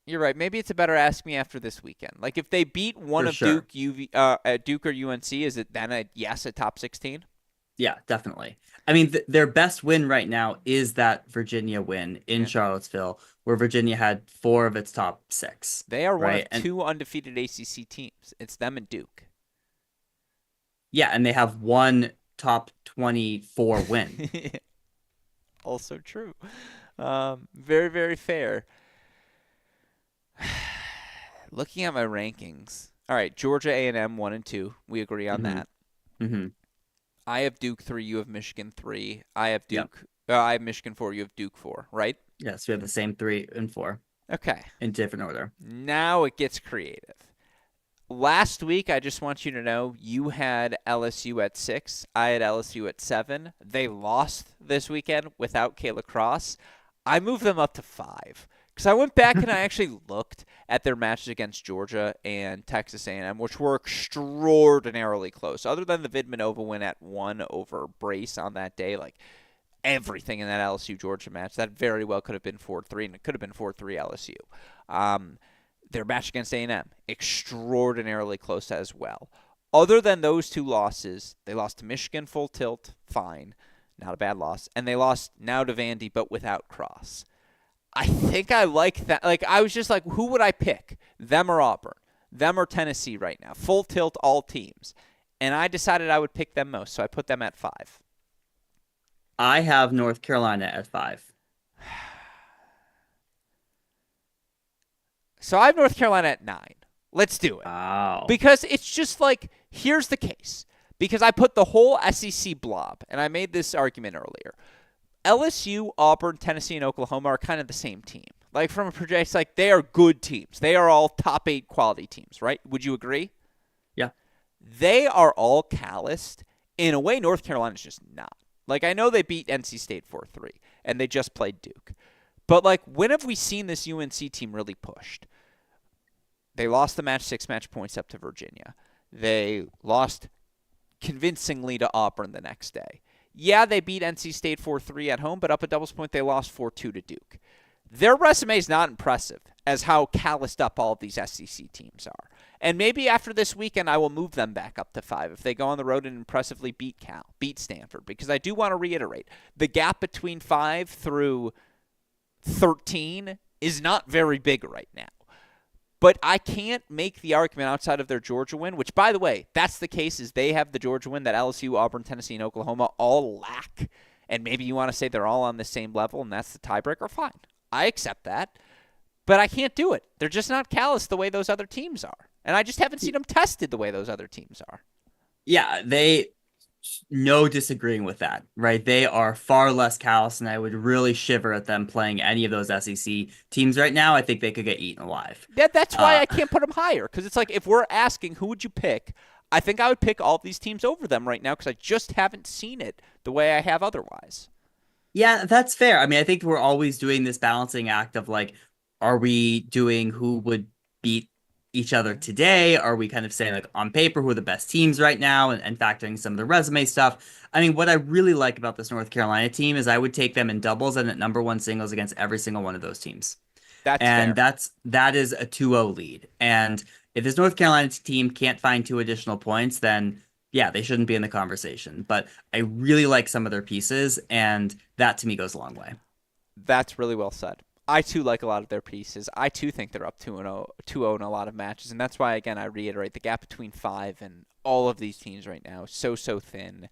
you're right. Maybe it's a better ask me after this weekend. Like, if they beat one For of sure. Duke or UNC, is it then a top 16? Yeah, definitely. I mean, their best win right now is that Virginia win in Charlottesville, where Virginia had 4 of its top 6. They are one right? of 2 undefeated ACC teams. It's them and Duke. Yeah, and they have one top 24 win. Also true. Very, very fair. Looking at my rankings. All right, Georgia A&M 1 and 2. We agree on that. Mm-hmm. I have Duke 3. You have Michigan 3. I have Duke. I have Michigan 4. You have Duke 4. Right? Yes, we have the same 3 and 4. Okay. In different order. Now it gets creative. Last week, I just want you to know, you had LSU at 6. I had LSU at 7. They lost this weekend without Kayla Cross. I moved them up to 5. Because I went back and I actually looked at their matches against Georgia and Texas A&M, which were extraordinarily close. Other than the Vidmanova win at 1 over Brace on that day, like, everything in that LSU-Georgia match, that very well could have been 4-3, and it could have been 4-3 LSU. Their match against A&M, extraordinarily close as well. Other than those 2 losses, they lost to Michigan full tilt, fine, not a bad loss, and they lost now to Vandy, but without Cross. I think I like that. Like, I was just like, who would I pick? Them or Auburn? Them or Tennessee right now? Full tilt, all teams. And I decided I would pick them most, so I put them at 5. I have North Carolina at 5. So I have North Carolina at 9. Let's do it. Wow. Because it's just like, here's the case. Because I put the whole SEC blob, and I made this argument earlier. LSU, Auburn, Tennessee, and Oklahoma are kind of the same team. Like, from a projection, like, they are good teams. They are all top 8 quality teams, right? Would you agree? Yeah. They are all calloused. In a way, North Carolina's just not. Like, I know they beat NC State 4-3, and they just played Duke. But, like, when have we seen this UNC team really pushed? They lost the match 6 match points up to Virginia. They lost convincingly to Auburn the next day. Yeah, they beat NC State 4-3 at home, but up a doubles point, they lost 4-2 to Duke. Their resume is not impressive as how calloused up all of these SEC teams are. And maybe after this weekend, I will move them back up to 5 if they go on the road and impressively beat Stanford. Because I do want to reiterate, the gap between 5 through 13 is not very big right now. But I can't make the argument outside of their Georgia win, which, by the way, that's the case, is they have the Georgia win that LSU, Auburn, Tennessee, and Oklahoma all lack. And maybe you want to say they're all on the same level, and that's the tiebreaker. Fine. I accept that. But I can't do it. They're just not callous the way those other teams are. And I just haven't seen them tested the way those other teams are. Yeah, no disagreeing with that, right? They are far less callous, and I would really shiver at them playing any of those SEC teams right now. I think they could get eaten alive. That's why I can't put them higher, because it's like if we're asking who would you pick, I think I would pick all of these teams over them right now because I just haven't seen it the way I have otherwise. Yeah, that's fair. I mean, I think we're always doing this balancing act of like, are we doing who would beat each other today? Are we kind of saying like on paper who are the best teams right now and factoring some of the resume stuff? I mean, what I really like about this North Carolina team is I would take them in doubles and at number one singles against every single one of those teams. That's And fair. that is a 2-0 lead. And if this North Carolina team can't find 2 additional points, then yeah, they shouldn't be in the conversation. But I really like some of their pieces, and that to me goes a long way. That's really well said. I, too, like a lot of their pieces. I, too, think they're up 2-0 in a lot of matches. And that's why, again, I reiterate the gap between 5 and all of these teams right now is so thin.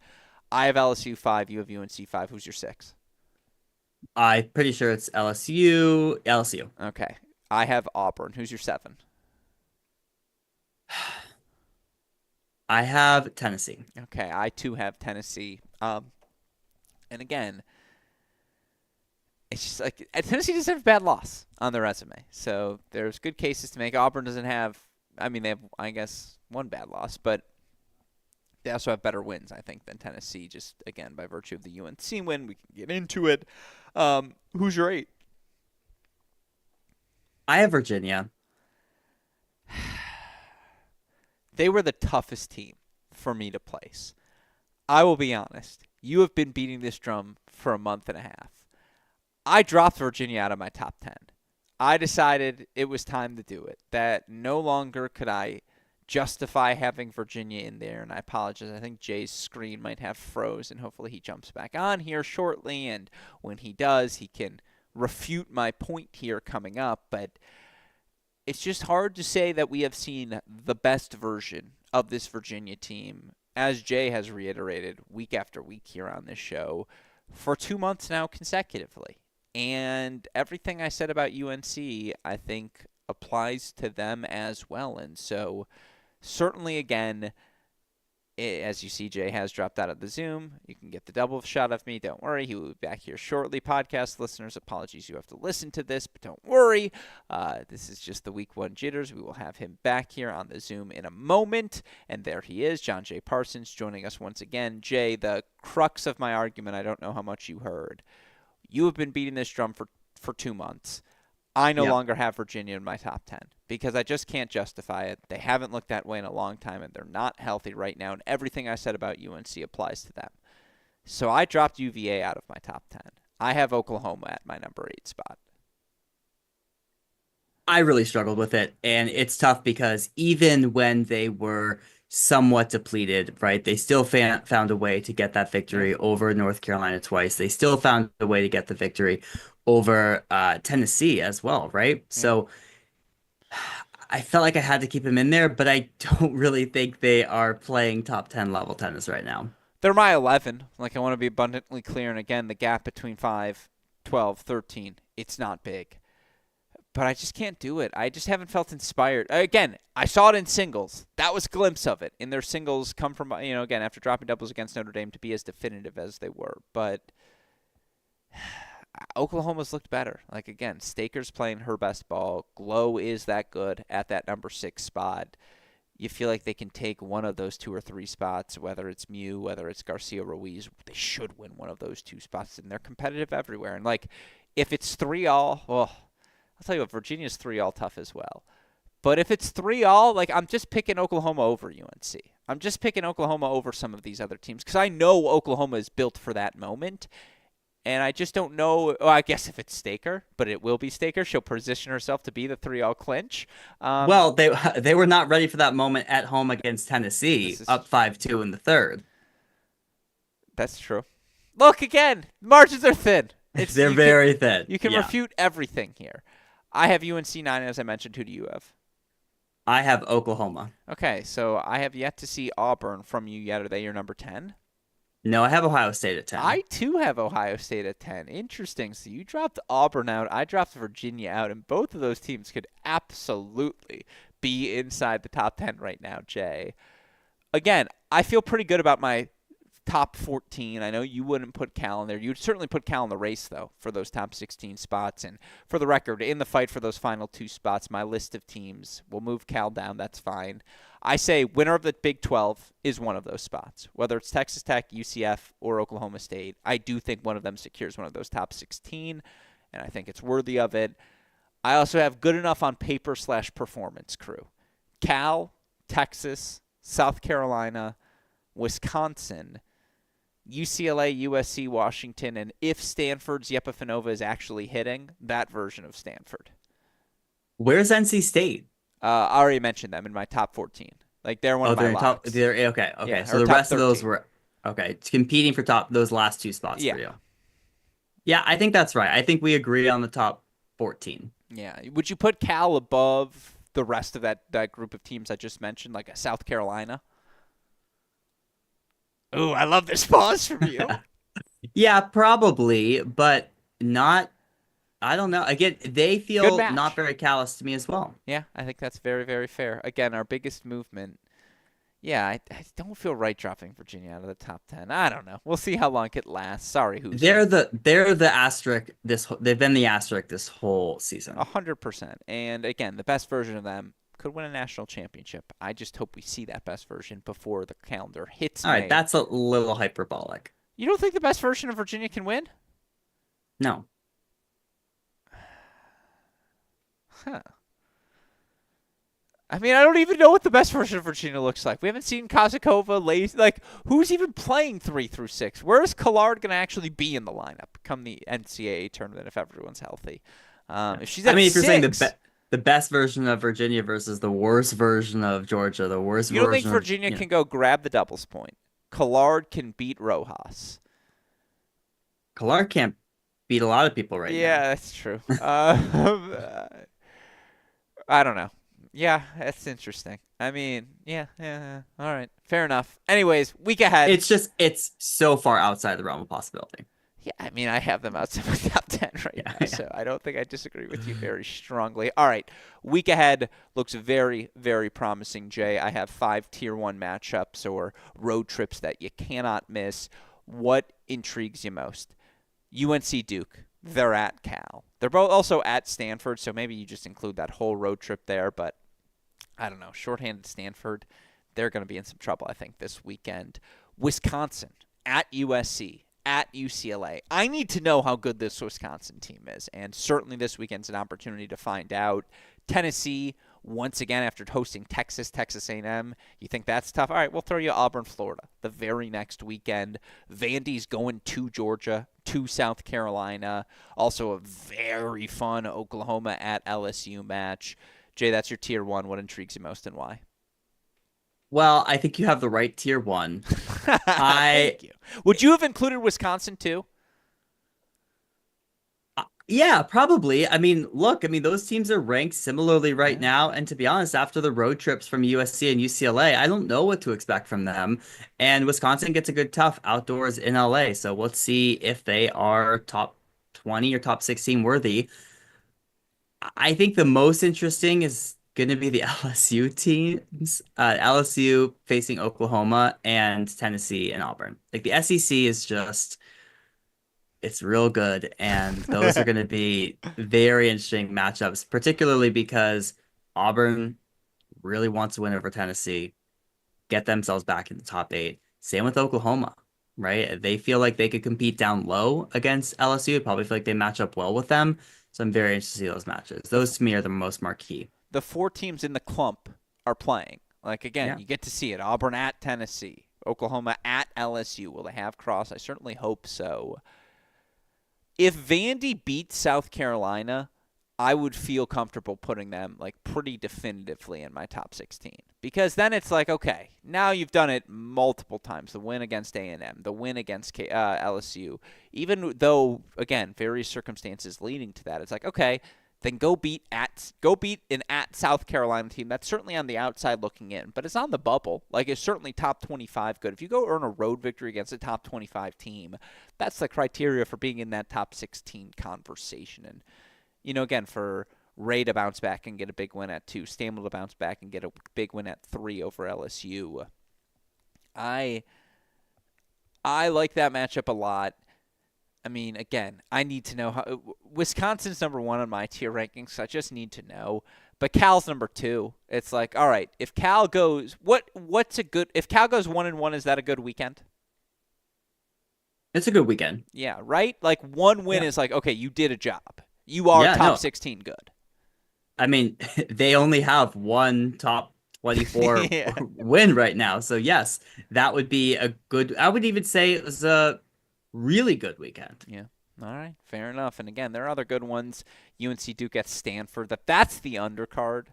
I have LSU 5. You have UNC 5. Who's your 6? I'm pretty sure it's LSU. LSU. Okay. I have Auburn. Who's your 7? I have Tennessee. Okay. I, too, have Tennessee. And, again, it's just like Tennessee doesn't have a bad loss on their resume. So there's good cases to make. Auburn doesn't have, I mean, they have, I guess, one bad loss, but they also have better wins, I think, than Tennessee, just, again, by virtue of the UNC win. We can get into it. Who's your 8? I have Virginia. They were the toughest team for me to place. I will be honest. You have been beating this drum for a month and a half. I dropped Virginia out of my top 10. I decided it was time to do it, that no longer could I justify having Virginia in there, and I apologize. I think Jay's screen might have froze, and hopefully he jumps back on here shortly, and when he does, he can refute my point here coming up, but it's just hard to say that we have seen the best version of this Virginia team, as Jay has reiterated week after week here on this show, for 2 months now consecutively. And everything I said about UNC, I think, applies to them as well. And so, certainly, again, as you see, Jay has dropped out of the Zoom. You can get the double shot of me. Don't worry. He will be back here shortly. Podcast listeners, apologies you have to listen to this, but don't worry. This is just the week 1 jitters. We will have him back here on the Zoom in a moment. And there he is, John J. Parsons, joining us once again. Jay, the crux of my argument, I don't know how much you heard. You have been beating this drum for 2 months. I no longer have Virginia in my top 10 because I just can't justify it. They haven't looked that way in a long time, and they're not healthy right now, and everything I said about UNC applies to them. So I dropped UVA out of my top 10. I have Oklahoma at my number 8 spot. I really struggled with it, and it's tough because even when they were somewhat depleted, right, they still found a way to get that victory over North Carolina twice. They still found a way to get the victory over Tennessee as well, right? So I felt like I had to keep him in there, but I don't really think they are playing top 10 level tennis right now. They're my 11. Like, I want to be abundantly clear, and again, the gap between 5, 12, 13, it's not big. But I just can't do it. I just haven't felt inspired. Again, I saw it in singles. That was a glimpse of it. In their singles come from, again, after dropping doubles against Notre Dame to be as definitive as they were. But Oklahoma's looked better. Like, again, Staker's playing her best ball. Glow is that good at that number 6 spot. You feel like they can take one of those 2 or 3 spots, whether it's Mew, whether it's Garcia Ruiz. They should win one of those 2 spots, and they're competitive everywhere. And, like, if it's 3-all, well, I'll tell you what, Virginia's 3-all tough as well. But if it's 3-all, like, I'm just picking Oklahoma over UNC. I'm just picking Oklahoma over some of these other teams because I know Oklahoma is built for that moment. And I just don't know. Well, I guess if it's Staker, but it will be Staker, she'll position herself to be the 3-all clinch. Well, they were not ready for that moment at home against This Tennessee, is up 5-2 in the third. That's true. Look again, margins are thin. It's They're very thin. you can Yeah. refute everything here. I have UNC 9, as I mentioned. Who do you have? I have Oklahoma. Okay, so I have yet to see Auburn from you yet. Are they your number 10? No, I have Ohio State at 10. I too have Ohio State at 10. Interesting. So you dropped Auburn out. I dropped Virginia out, and both of those teams could absolutely be inside the top 10 right now, Jay. Again, I feel pretty good about my top 14. I know you wouldn't put Cal in there. You'd certainly put Cal in the race, though, for those top 16 spots. And for the record, in the fight for those final 2 spots, my list of teams will move Cal down. That's fine. I say winner of the Big 12 is one of those spots. Whether it's Texas Tech, UCF, or Oklahoma State, I do think one of them secures one of those top 16, and I think it's worthy of it. I also have good enough on paper/performance crew. Cal, Texas, South Carolina, Wisconsin, UCLA, USC, Washington, and if Stanford's Yepifanova is actually hitting, that version of Stanford. Where's NC State? I already mentioned them in my top 14. Like, they're one of my locks. Okay. Yeah, So or the top rest of those 13. were competing for those last 2 spots Yeah. for you. Yeah, I think that's right. I think we agree on the top 14. Yeah. Would you put Cal above the rest of that group of teams I just mentioned, like a South Carolina? Ooh, I love this pause from you. Yeah, probably, but not. I don't know. Again, they Good feel match. not very callous to me as well. Yeah, I think that's very, very fair. Again, our biggest movement. Yeah, I don't feel right dropping Virginia out of the top 10. I don't know. We'll see how long it lasts. Sorry, who's They're the asterisk they've been the asterisk this whole season. 100%. And again, the best version of them could win a national championship. I just hope we see that best version before the calendar hits All right, May. that's a little hyperbolic. You don't think the best version of Virginia can win? No. Huh. I mean, I don't even know what the best version of Virginia looks like. We haven't seen Kozakova, Lace. Like, who's even playing 3 through 6? Where is Collard going to actually be in the lineup come the NCAA tournament if everyone's healthy? If she's at if you're saying six, the best version of Virginia versus the worst version of Georgia, the worst you don't version think Virginia of, can go grab the doubles point? Collard can beat Rojas. Collard can't beat a lot of people right Yeah, now. that's true. I don't know. Yeah, that's interesting. I mean, yeah. All right, fair enough. Anyways, week ahead. It's so far outside the realm of possibility. Yeah, I mean, I have them outside my top 10 right now, Yeah. so I don't think I disagree with you very strongly. All right, week ahead looks very, very promising, Jay. I have 5 Tier 1 matchups or road trips that you cannot miss. What intrigues you most? UNC Duke. They're at Cal. They're both also at Stanford, so maybe you just include that whole road trip there, but I don't know. Shorthanded Stanford, they're going to be in some trouble, I think, this weekend. Wisconsin at USC, at UCLA. I need to know how good this Wisconsin team is, and certainly this weekend's an opportunity to find out. Tennessee, once again, after hosting Texas A&M, you think that's tough? All right, we'll throw you Auburn, Florida the very next weekend. Vandy's going to Georgia, to South Carolina. Also a very fun Oklahoma at LSU match. Jay, that's your Tier 1. What intrigues you most and why? Well, I think you have the right Tier 1. Thank you. Would you have included Wisconsin too? Yeah, probably. Those teams are ranked similarly right now. And to be honest, after the road trips from USC and UCLA, I don't know what to expect from them. And Wisconsin gets a good tough outdoors in LA. So let's see if they are top 20 or top 16 worthy. I think the most interesting is going to be the LSU teams. LSU facing Oklahoma and Tennessee and Auburn. Like the SEC is just, it's real good. And those are going to be very interesting matchups, particularly because Auburn really wants to win over Tennessee, get themselves back in the top 8. Same with Oklahoma, right? They feel like they could compete down low against LSU. Probably feel like they match up well with them. So I'm very interested to see those matches. Those to me are the most marquee. The 4 teams in the clump are playing. Like, again, you get to see it. Auburn at Tennessee. Oklahoma at LSU. Will they have cross? I certainly hope so. if Vandy beats South Carolina, I would feel comfortable putting them like pretty definitively in my top 16, because then it's like, okay, now you've done it multiple times. The win against A&M, the win against LSU, even though again various circumstances leading to that, it's like, okay, then go beat an at South Carolina team that's certainly on the outside looking in, but it's on the bubble. Like, it's certainly top 25 good. If you go earn a road victory against a top 25 team, that's the criteria for being in that top 16 conversation. And again, for Ray to bounce back and get a big win at 2, Stamel to bounce back and get a big win at 3 over LSU, I like that matchup a lot. I mean, again, I need to know how Wisconsin's number 1 on my tier rankings. So I just need to know, but Cal's number 2. It's like, all right, if Cal goes, what's a good? If Cal goes 1-1, is that a good weekend? It's a good weekend. Yeah, right. Like, one win is like, okay, you did a job. You are top 16 good. I mean, they only have one top 24 Yeah. win right now. So yes, that would be a good. I would even say it was a really good weekend. Yeah. All right. Fair enough. And again, there are other good ones. UNC Duke at Stanford. That's the undercard.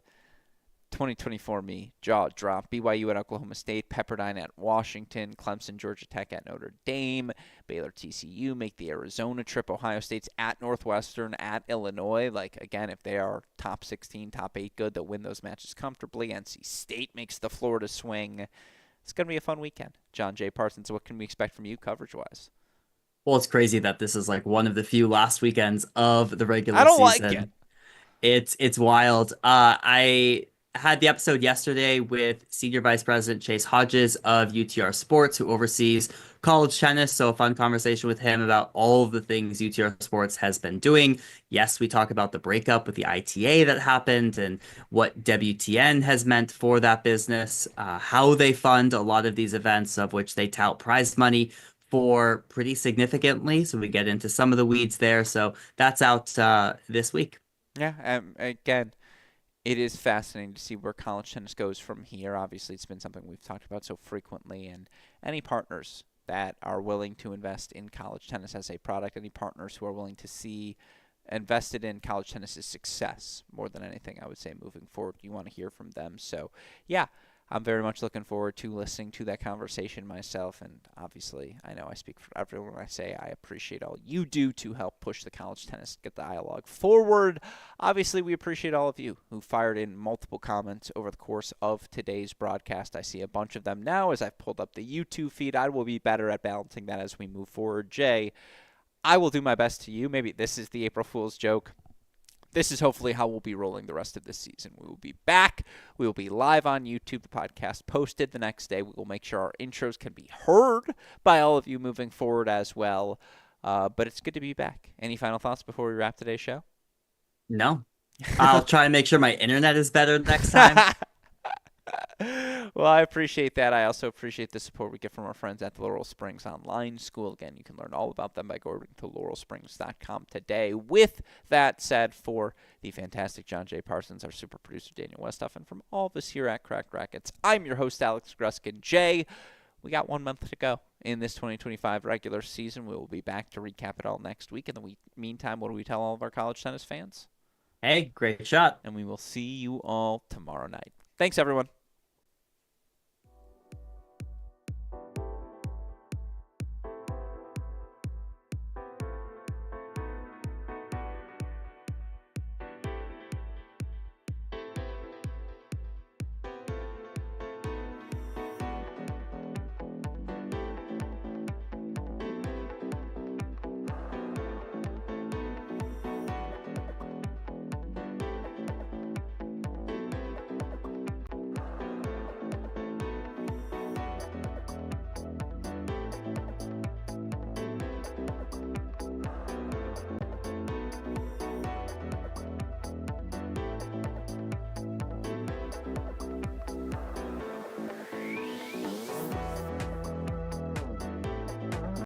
2024 me, jaw drop. BYU at Oklahoma State, Pepperdine at Washington, Clemson, Georgia Tech at Notre Dame, Baylor, TCU, make the Arizona trip, Ohio State's at Northwestern, at Illinois. Like, again, if they are top 16, top 8 good, they'll win those matches comfortably. NC State makes the Florida swing. It's going to be a fun weekend. John J. Parsons, what can we expect from you coverage-wise? Well, it's crazy that this is like one of the few last weekends of the regular I don't season. like it. It's wild. I had the episode yesterday with Senior Vice President Chase Hodges of UTR Sports, who oversees college tennis. So a fun conversation with him about all of the things UTR Sports has been doing. Yes, we talk about the breakup with the ITA that happened and what WTN has meant for that business, how they fund a lot of these events, of which they tout prize money for pretty significantly. So we get into some of the weeds there. So that's out this week. Yeah, again, it is fascinating to see where college tennis goes from here. Obviously, it's been something we've talked about so frequently, and any partners that are willing to invest in college tennis as a product, any partners who are willing to see invested in college tennis's success more than anything, I would say, moving forward, you want to hear from them. So, yeah, I'm very much looking forward to listening to that conversation myself, and obviously, I know I speak for everyone when I say I appreciate all you do to help push the college tennis, get the dialogue forward. Obviously, we appreciate all of you who fired in multiple comments over the course of today's broadcast. I see a bunch of them now as I've pulled up the YouTube feed. I will be better at balancing that as we move forward. Jay, I will do my best to you. Maybe this is the April Fool's joke. This is hopefully how we'll be rolling the rest of this season. We will be back. We will be live on YouTube. The podcast posted the next day. We will make sure our intros can be heard by all of you moving forward as well. But it's good to be back. Any final thoughts before we wrap today's show? No. I'll try and make sure my internet is better next time. Well, I appreciate that. I also appreciate the support we get from our friends at the Laurel Springs Online School. Again, you can learn all about them by going to laurelsprings.com today. With that said, for the fantastic John J. Parsons, our super producer Daniel Westhoff, and from all of us here at Cracked Rackets, I'm your host, Alex Gruskin. Jay, we got 1 month to go in this 2025 regular season. We will be back to recap it all next week. In the meantime, what do we tell all of our college tennis fans? Hey, great shot. And we will see you all tomorrow night. Thanks, everyone.